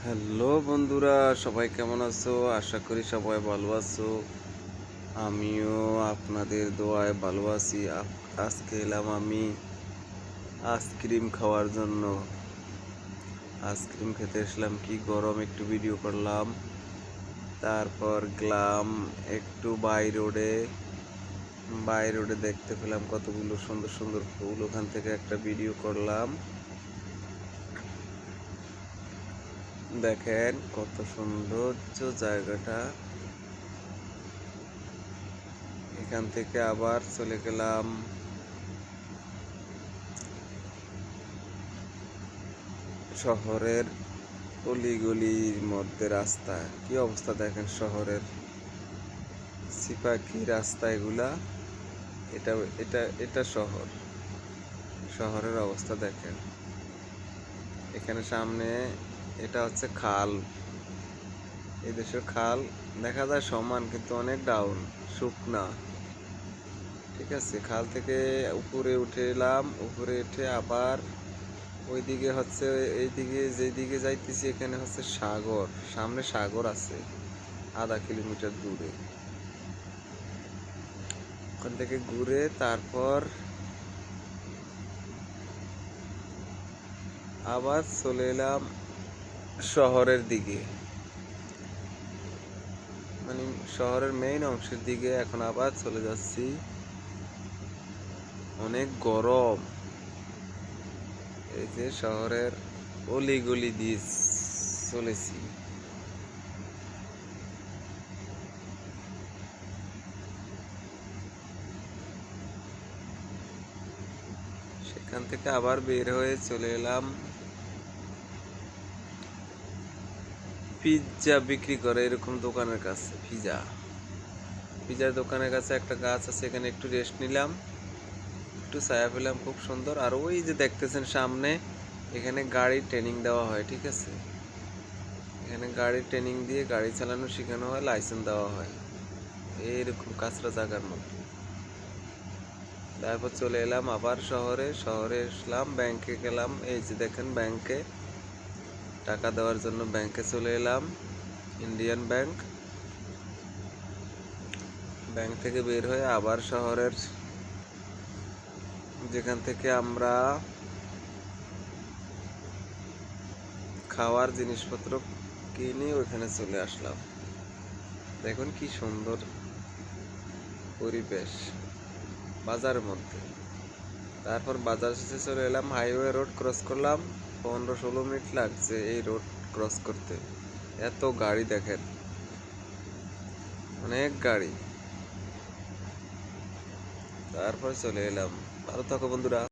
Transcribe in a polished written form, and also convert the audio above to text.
Hello বন্ধুরা, সবাই কেমন আছো? আশা করি সবাই ভালো আছো। আমিও আপনাদের দোয়ায় ভালো আছি। আজকে এলাম আমি আইসক্রিম খাওয়ার জন্য। আইসক্রিম খেতে আসলাম, কি গরম, একটু ভিডিও করলাম। তারপর গেলাম একটু বাই রোডে দেখতে পেলাম কতগুলো সুন্দর সুন্দর ফুল, ওখান থেকে একটা ভিডিও করলাম। দেখেন কত সৌন্দর্য জায়গাটা। এখান থেকে আবার চলে গেলাম শহরের অলিগলির মধ্যে। রাস্তা কি অবস্থা দেখেন, শহরের সিপাকি রাস্তা এগুলা। এটা এটা এটা শহরের অবস্থা দেখেন। এখানে সামনে এটা হচ্ছে খাল। এই দেশের খাল দেখা যায় সমান কিন্তু অনেক ডাউন, শুকনা। ঠিক আছে, খাল থেকে উপরে উঠে এলাম, উপরে উঠে আবার ওইদিকে হচ্ছে, এইদিকে যেদিকে যাইতেছি এখানে হচ্ছে সাগর। সামনে সাগর আছে আধা কিলোমিটার দূরে। ওখান থেকে ঘুরে তারপর আবার চলে এলাম শহরের দিকে, মানে শহরের মেইন অংশের দিকে। এখন আবার চলে যাচ্ছি, অনেক গরম। এই যে শহরের অলিগলি দিয়ে চলেছি। সেখান থেকে আবার বের হয়ে চলে এলাম পিৎজা বিক্রি করে এরকম দোকানের কাছে। পিৎজার দোকানের কাছে একটা গাছ আছে, এখানে একটু রেস্ট নিলাম, একটু ছায়া পেলাম, খুব সুন্দর। আর ওই যে দেখতেছেন সামনে, এখানে গাড়ি ট্রেনিং দেওয়া হয়। ঠিক আছে, এখানে গাড়ি ট্রেনিং দিয়ে গাড়ি চালানো শেখানো হয়, লাইসেন্স দেওয়া হয় এইরকম কাঁচরা জায়গার মধ্যে। তারপর চলে এলাম আবার শহরে এসলাম, ব্যাংকে গেলাম। এই যে দেখেন, ব্যাংকে টাকা দেওয়ার জন্য ব্যাংকে চলে এলাম, ইন্ডিয়ান ব্যাংক। ব্যাংক থেকে বের হয়ে আবার শহরের যেখান থেকে আমরা খাওয়ার জিনিসপত্র কিনি ওইখানে চলে আসলাম। দেখুন কি সুন্দর পরিবেশ বাজারের মধ্যে। তারপর বাজার শেষে চলে এলাম, হাইওয়ে রোড ক্রস করলাম। 15-16 মিনিট লাগছে এই রোড ক্রস করতে। এত গাড়ি দেখেন, অনেক গাড়ি। তারপর চলে এলাম। ভালো থাকো বন্ধুরা।